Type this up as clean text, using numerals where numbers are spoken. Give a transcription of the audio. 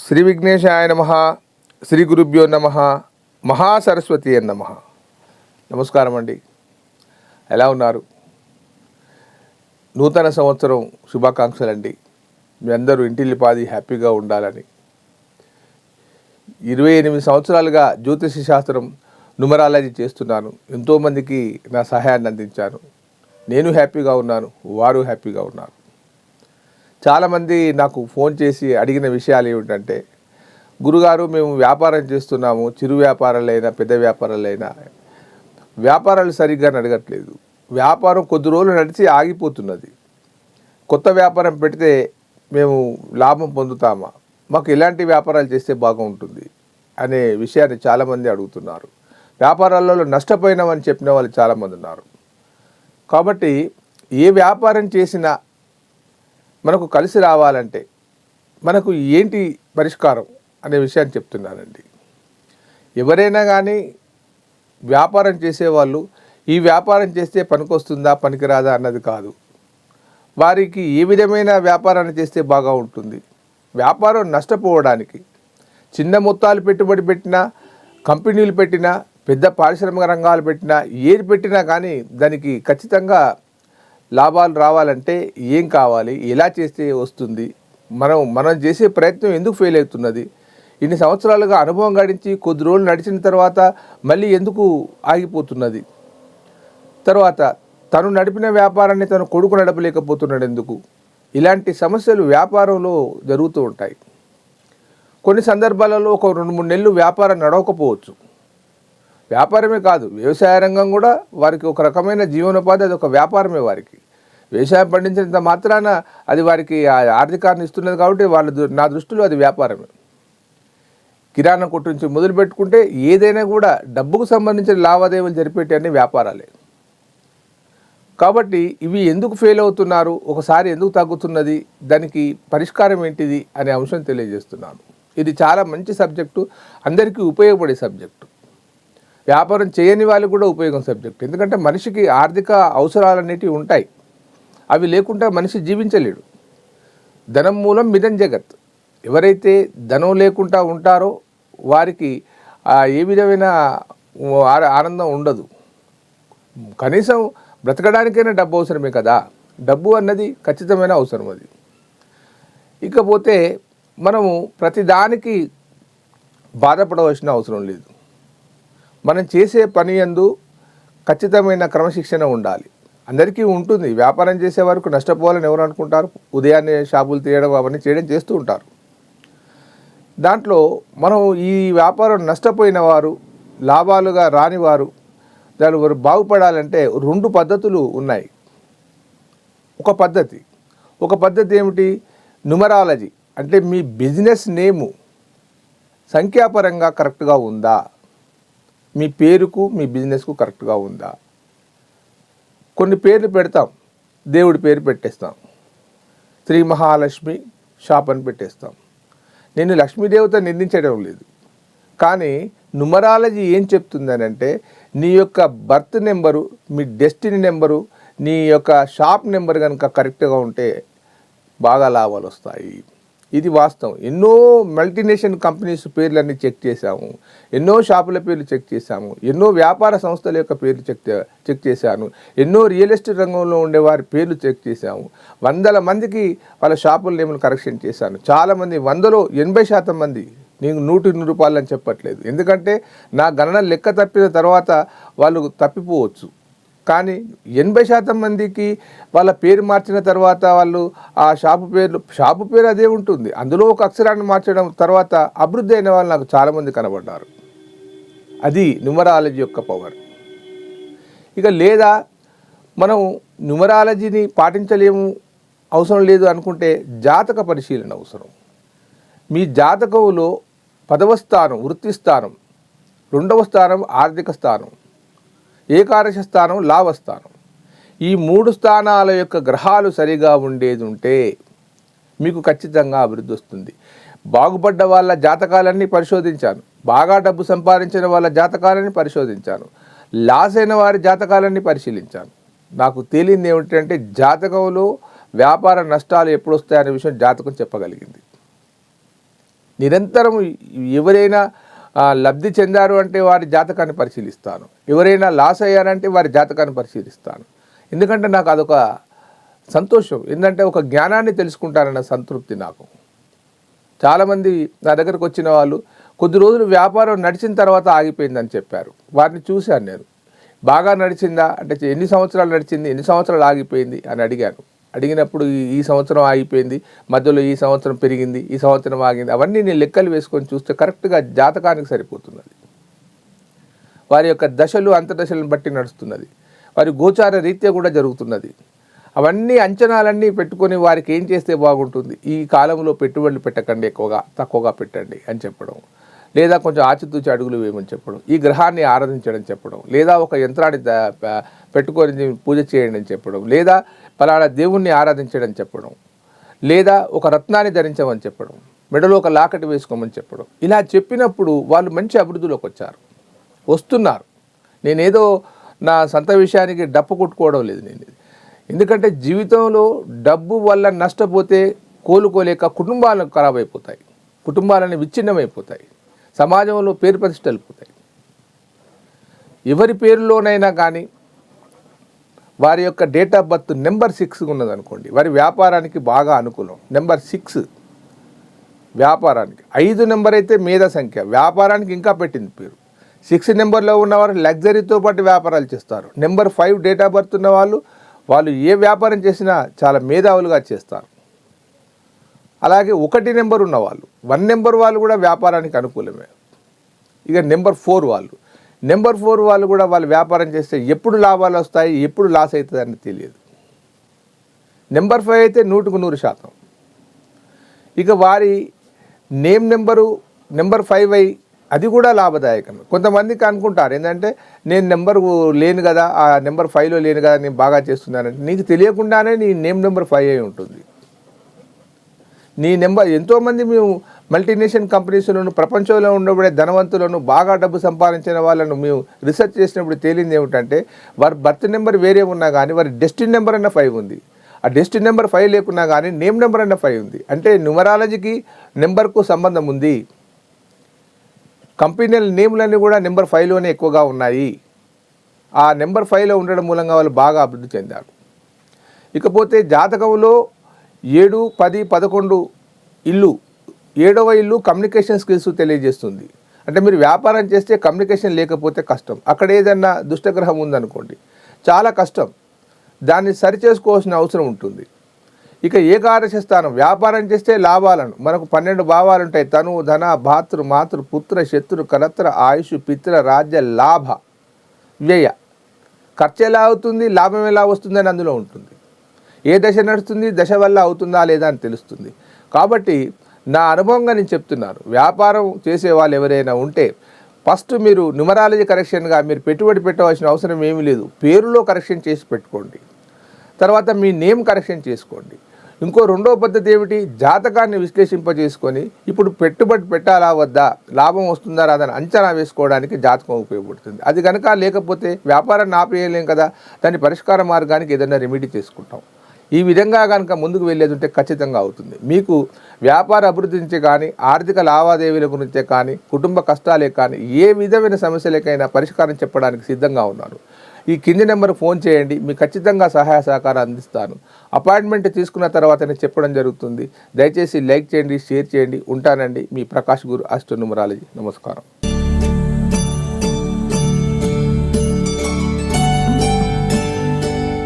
శ్రీ విఘ్నేశాయ నమః. శ్రీ గురుభ్యో నమః. మహాసరస్వతి నమః. నమస్కారం అండి. ఎలా ఉన్నారు? నూతన సంవత్సరం శుభాకాంక్షలు అండి. మీ అందరూ ఇంటిల్లిపాది హ్యాపీగా ఉండాలని. 28 సంవత్సరాలుగా జ్యోతిష శాస్త్రం న్యూమరాలజీ చేస్తున్నాను. ఎంతోమందికి నా సహాయాన్ని అందించాను. నేను హ్యాపీగా ఉన్నాను, వారు హ్యాపీగా ఉన్నారు. చాలామంది నాకు ఫోన్ చేసి అడిగిన విషయాలు ఏమిటంటే, గురుగారు మేము వ్యాపారం చేస్తున్నాము, చిరు వ్యాపారాలైనా పెద్ద వ్యాపారాలైనా వ్యాపారాలు సరిగ్గా నడగట్లేదు. వ్యాపారం కొద్ది రోజులు నడిచి ఆగిపోతున్నది. కొత్త వ్యాపారం పెడితే మేము లాభం పొందుతామా? మాకు ఎలాంటి వ్యాపారాలు చేస్తే బాగుంటుంది అనే విషయాన్ని చాలామంది అడుగుతున్నారు. వ్యాపారాలలో నష్టపోయినామని చెప్పిన వాళ్ళు చాలామంది ఉన్నారు. కాబట్టి ఏ వ్యాపారం చేసినా మనకు కలిసి రావాలంటే మనకు ఏంటి పరిష్కారం అనే విషయాన్ని చెప్తున్నానండి. ఎవరైనా కానీ వ్యాపారం చేసేవాళ్ళు ఈ వ్యాపారం చేస్తే పనికొస్తుందా పనికిరాదా అన్నది కాదు. వారికి ఏ విధమైన వ్యాపారాన్ని చేస్తే బాగా ఉంటుంది. వ్యాపారం నష్టపోవడానికి చిన్న మొత్తాలు పెట్టుబడి పెట్టినా, కంపెనీలు పెట్టినా, పెద్ద పారిశ్రామిక రంగాలు పెట్టినా, ఏది పెట్టినా కానీ దానికి ఖచ్చితంగా లాభాలు రావాలంటే ఏం కావాలి, ఎలా చేస్తే వస్తుంది, మనం చేసే ప్రయత్నం ఎందుకు ఫెయిల్ అవుతున్నది, ఇన్ని సంవత్సరాలుగా అనుభవం గడించి కొద్ది రోజులు నడిచిన తర్వాత మళ్ళీ ఎందుకు ఆగిపోతున్నది, తర్వాత తను నడిపిన వ్యాపారాన్ని తను కొడుకు నడపలేకపోతున్నాడు ఎందుకు, ఇలాంటి సమస్యలు వ్యాపారంలో జరుగుతూ ఉంటాయి. కొన్ని సందర్భాలలో ఒక 2-3 నెలలు వ్యాపారం నడవకపోవచ్చు. వ్యాపారమే కాదు, వ్యవసాయ రంగం కూడా వారికి ఒక రకమైన జీవనోపాధి, అది ఒక వ్యాపారమే. వారికి వ్యవసాయం పండించినంత మాత్రాన అది వారికి ఆర్థికాన్ని ఇస్తున్నది కాబట్టి నా దృష్టిలో అది వ్యాపారమే. కిరాణా కొట్టు నుంచి మొదలు పెట్టుకుంటే ఏదైనా కూడా డబ్బుకు సంబంధించిన లావాదేవీలు జరిపేటన్ని వ్యాపారాలే. కాబట్టి ఇవి ఎందుకు ఫెయిల్ అవుతున్నారు, ఒకసారి ఎందుకు తగ్గుతున్నది, దానికి పరిష్కారం ఏంటిది అనే అంశం తెలియజేస్తున్నాను. ఇది చాలా మంచి సబ్జెక్టు, అందరికీ ఉపయోగపడే సబ్జెక్టు. వ్యాపారం చేయని వాళ్ళకి కూడా ఉపయోగం సబ్జెక్ట్. ఎందుకంటే మనిషికి ఆర్థిక అవసరాలు అనేటివి ఉంటాయి. అవి లేకుండా మనిషి జీవించలేడు. ధనం మూలం మిదం జగత్. ఎవరైతే ధనం లేకుండా ఉంటారో వారికి ఏ విధమైన ఆనందం ఉండదు. కనీసం బ్రతకడానికైనా డబ్బు అవసరమే కదా. డబ్బు అన్నది ఖచ్చితమైన అవసరం అది. ఇకపోతే మనము ప్రతిదానికి బాధపడవలసిన అవసరం లేదు. మనం చేసే పని యందు ఖచ్చితమైన క్రమశిక్షణ ఉండాలి. అందరికీ ఉంటుంది. వ్యాపారం చేసే వరకు నష్టపోవాలని ఎవరు అనుకుంటారు? ఉదయాన్నే షాపులు తీయడం అవన్నీ చేయడం చేస్తూ ఉంటారు. దాంట్లో మనం ఈ వ్యాపారం నష్టపోయిన వారు, లాభాలుగా రానివారు, దాని వారు బాగుపడాలంటే 2 పద్ధతులు ఉన్నాయి. ఒక పద్ధతి ఏమిటి? న్యూమరాలజీ. అంటే మీ బిజినెస్ నేము సంఖ్యాపరంగా కరెక్ట్గా ఉందా, మీ పేరుకు మీ బిజినెస్కు కరెక్ట్గా ఉందా. కొన్ని పేర్లు పెడతాం, దేవుడి పేరు పెట్టేస్తాం. శ్రీ మహాలక్ష్మి షాప్ అని పెట్టేస్తాం. నేను లక్ష్మీదేవత నిందించడం లేదు, కానీ న్యూమరాలజీ ఏం చెప్తుందని అంటే, నీ యొక్క బర్త్ నెంబరు, మీ డెస్టినీ నెంబరు, నీ యొక్క షాప్ నెంబర్ కనుక కరెక్ట్గా ఉంటే బాగా లాభాలు వస్తాయి. ఇది వాస్తవం. ఎన్నో మల్టీనేషనల్ కంపెనీస్ పేర్లన్నీ చెక్ చేశాము, ఎన్నో షాపుల పేర్లు చెక్ చేశాము, ఎన్నో వ్యాపార సంస్థల యొక్క పేర్లు చెక్ చేశాను, ఎన్నో రియల్ ఎస్టేట్ రంగంలో ఉండే వారి పేర్లు చెక్ చేశాము. 100 మందికి వాళ్ళ షాపుల నేములు కరెక్షన్ చేశాను. చాలామంది 100లో 80% మంది, నేను 100 రూపాయలు అని చెప్పట్లేదు, ఎందుకంటే నా గణన లెక్క తప్పిన తర్వాత వాళ్ళు తప్పిపోవచ్చు. కానీ 80% మందికి వాళ్ళ పేరు మార్చిన తర్వాత వాళ్ళు ఆ షాపు పేరు అదే ఉంటుంది, అందులో ఒక అక్షరాన్ని మార్చడం తర్వాత అభివృద్ధి అయిన వాళ్ళు నాకు చాలామంది కనబడ్డారు. అది న్యూమరాలజీ యొక్క పవర్. ఇక లేదా మనం న్యూమరాలజీని పాటించలేము, అవసరం లేదు అనుకుంటే జాతక పరిశీలన అవసరం. మీ జాతకంలో 10వ స్థానం వృత్తి స్థానం, 2వ స్థానం ఆర్థిక స్థానం, ఏకాదశ స్థానం లాభస్థానం, ఈ 3 స్థానాల యొక్క గ్రహాలు సరిగా ఉండేది ఉంటే మీకు ఖచ్చితంగా అభివృద్ధి వస్తుంది. బాగుపడ్డ వాళ్ళ జాతకాలన్నీ పరిశోధించాను, బాగా డబ్బు సంపాదించిన వాళ్ళ జాతకాలన్నీ పరిశోధించాను, లాస్ అయిన వారి జాతకాలన్నీ పరిశీలించాను. నాకు తేలింది ఏమిటంటే, జాతకంలో వ్యాపార నష్టాలు ఎప్పుడు వస్తాయనే విషయం జాతకం చెప్పగలిగింది. నిరంతరం ఎవరైనా లబ్ధి చెందారు అంటే వారి జాతకాన్ని పరిశీలిస్తాను, ఎవరైనా లాస్ అయ్యారంటే వారి జాతకాన్ని పరిశీలిస్తాను. ఎందుకంటే నాకు అదొక సంతోషం, ఏంటంటే ఒక జ్ఞానాన్ని తెలుసుకుంటానన్న సంతృప్తి నాకు. చాలామంది నా దగ్గరకు వచ్చిన వాళ్ళు కొద్ది రోజులు వ్యాపారం నడిచిన తర్వాత ఆగిపోయిందని చెప్పారు. వారిని చూశాను నేను. బాగా నడిచిందా అంటే ఎన్ని సంవత్సరాలు నడిచింది, ఎన్ని సంవత్సరాలు ఆగిపోయింది అని అడిగాను. అడిగినప్పుడు ఈ సంవత్సరం ఆగిపోయింది, మధ్యలో ఈ సంవత్సరం పెరిగింది, ఈ సంవత్సరం ఆగింది, అవన్నీ నేను లెక్కలు వేసుకొని చూస్తే కరెక్ట్గా జాతకానికి సరిపోతున్నది. వారి యొక్క దశలు అంతర్దశలను బట్టి నడుస్తున్నది, వారి గోచార రీత్యా కూడా జరుగుతున్నది. అవన్నీ అంచనాలన్నీ పెట్టుకొని వారికి ఏం చేస్తే బాగుంటుంది, ఈ కాలంలో పెట్టుబడులు పెట్టకండి, తక్కువగా పెట్టండి అని చెప్పడం, లేదా కొంచెం ఆచితూచి అడుగులు వేయమని చెప్పడం, ఈ గ్రహాన్ని ఆరాధించడం చెప్పడం, లేదా ఒక యంత్రాన్ని పెట్టుకొని పూజ చేయండి అని చెప్పడం, లేదా పలానా దేవుణ్ణి ఆరాధించడం చెప్పడం, లేదా ఒక రత్నాన్ని ధరించమని చెప్పడం, మెడలో ఒక లాకెట్ వేసుకోమని చెప్పడం. ఇలా చెప్పినప్పుడు వాళ్ళు మంచి అభివృద్ధిలోకి వస్తున్నారు. నేనేదో నా సొంత విషయానికి డప్పు కొట్టుకోవడం లేదు నేను. ఎందుకంటే జీవితంలో డబ్బు వల్ల నష్టపోతే కోలుకోలేక కుటుంబాలను ఖరాబ్ అయిపోతాయి, కుటుంబాలను విచ్ఛిన్నమైపోతాయి, సమాజంలో పేరు ప్రతిష్టలు పోతాయి. ఎవరి పేరులోనైనా కానీ వారి యొక్క డేట్ ఆఫ్ బర్త్ నెంబర్ 6 ఉన్నదనుకోండి, వారి వ్యాపారానికి బాగా అనుకూలం. నెంబర్ 6 వ్యాపారానికి, 5 నెంబర్ అయితే మేధ సంఖ్య, వ్యాపారానికి ఇంకా పెట్టింది పేరు. 6 నెంబర్లో ఉన్నవారు లగ్జరీతో పాటు వ్యాపారాలు చేస్తారు. నెంబర్ 5 డేట్ ఆఫ్ బర్త్ ఉన్న వాళ్ళు ఏ వ్యాపారం చేసినా చాలా మేధావులుగా చేస్తారు. అలాగే 1 నెంబర్ ఉన్నవాళ్ళు, 1 నెంబర్ వాళ్ళు కూడా వ్యాపారానికి అనుకూలమే. ఇక నెంబర్ 4 వాళ్ళు కూడా వాళ్ళు వ్యాపారం చేస్తే ఎప్పుడు లాభాలు వస్తాయి, ఎప్పుడు లాస్ అవుతుంది అని తెలియదు. నెంబర్ 5 అయితే 100% ఇక వారి నేమ్ నెంబర్ 5 అయి అది కూడా లాభదాయకమే. కొంతమందికి అనుకుంటారు ఏంటంటే నేను నెంబర్ లేను కదా, ఆ నెంబర్ 5లో లేను కదా, నేను బాగా చేస్తున్నానంటే నీకు తెలియకుండానే నీ నెంబర్ 5 అయి ఉంటుంది. నీ నెంబర్ ఎంతోమంది మేము మల్టీనేషనల్ కంపెనీస్లను, ప్రపంచంలో ఉండబడే ధనవంతులను, బాగా డబ్బు సంపాదించిన వాళ్ళను మేము రీసెర్చ్ చేసినప్పుడు తేలింది ఏమిటంటే వారి బర్త్ నెంబర్ వేరే ఉన్నా కానీ వారి డెస్టినీ నెంబర్ అన్న 5 ఉంది. ఆ డెస్టినీ నెంబర్ 5 లేకున్నా కానీ నేమ్ నెంబర్ అన్న 5 ఉంది. అంటే న్యూమరాలజీకి నెంబర్కు సంబంధం ఉంది. కంపెనీల నేమ్లన్నీ కూడా నెంబర్ 5లోనే ఎక్కువగా ఉన్నాయి. ఆ నెంబర్ 5లో ఉండడం మూలంగా వాళ్ళు బాగా అభివృద్ధి చెందారు. ఇకపోతే జాతకంలో 7, 10, 11 ఇల్లు, 7వ ఇల్లు కమ్యూనికేషన్ స్కిల్స్ తెలియజేస్తుంది. అంటే మీరు వ్యాపారం చేస్తే కమ్యూనికేషన్ లేకపోతే కష్టం. అక్కడ ఏదన్నా దుష్టగ్రహం ఉందనుకోండి చాలా కష్టం, దాన్ని సరిచేసుకోవాల్సిన అవసరం ఉంటుంది. ఇక ఏకాదశ స్థానం, వ్యాపారం చేస్తే లాభాలను, మనకు 12 భావాలు ఉంటాయి. తను, ధన, భాతృ, మాతృ, పుత్ర, శత్రు, కలత్ర, ఆయుష్, పిత్ర, రాజ్య, లాభ, వ్యయ. ఖర్చు ఎలా అవుతుంది, లాభం ఎలా వస్తుందని అందులో ఉంటుంది. ఏ దశ నడుస్తుంది, దశ వల్ల అవుతుందా లేదా అని తెలుస్తుంది. కాబట్టి నా అనుభవంగా నేను చెప్తున్నాను, వ్యాపారం చేసే వాళ్ళు ఎవరైనా ఉంటే ఫస్ట్ మీరు న్యూమరాలజీ కరెక్షన్గా మీరు పెట్టుబడి పెట్టవలసిన అవసరం ఏమీ లేదు. పేరులో కరెక్షన్ చేసి పెట్టుకోండి, తర్వాత మీ నేమ్ కరెక్షన్ చేసుకోండి. ఇంకో రెండో పద్ధతి ఏమిటి, జాతకాన్ని విశ్లేషింపజేసుకొని ఇప్పుడు పెట్టుబడి పెట్టాలా వద్దా, లాభం వస్తుందా రాదని అంచనా వేసుకోవడానికి జాతకం ఉపయోగపడుతుంది. అది కనుక లేకపోతే వ్యాపారాన్ని ఆపేయలేం కదా, దాని పరిష్కార మార్గానికి ఏదైనా రెమెడీ చేసుకుంటాం. ఈ విధంగా కనుక ముందుకు వెళ్ళేది ఉంటే ఖచ్చితంగా అవుతుంది. మీకు వ్యాపార అభివృద్ధి నుంచి కానీ, ఆర్థిక లావాదేవీల గురించే కానీ, కుటుంబ కష్టాలే కానీ, ఏ విధమైన సమస్యలకైనా పరిష్కారం చెప్పడానికి సిద్ధంగా ఉన్నారు. ఈ కింది నెంబర్ ఫోన్ చేయండి, మీకు ఖచ్చితంగా సహాయ సహకారం అందిస్తాను. అపాయింట్మెంట్ తీసుకున్న తర్వాతనే చెప్పడం జరుగుతుంది. దయచేసి లైక్ చేయండి, షేర్ చేయండి. ఉంటానండి, మీ ప్రకాష్ గురు, ఆస్ట్రో న్యూమరాలజీ. నమస్కారం.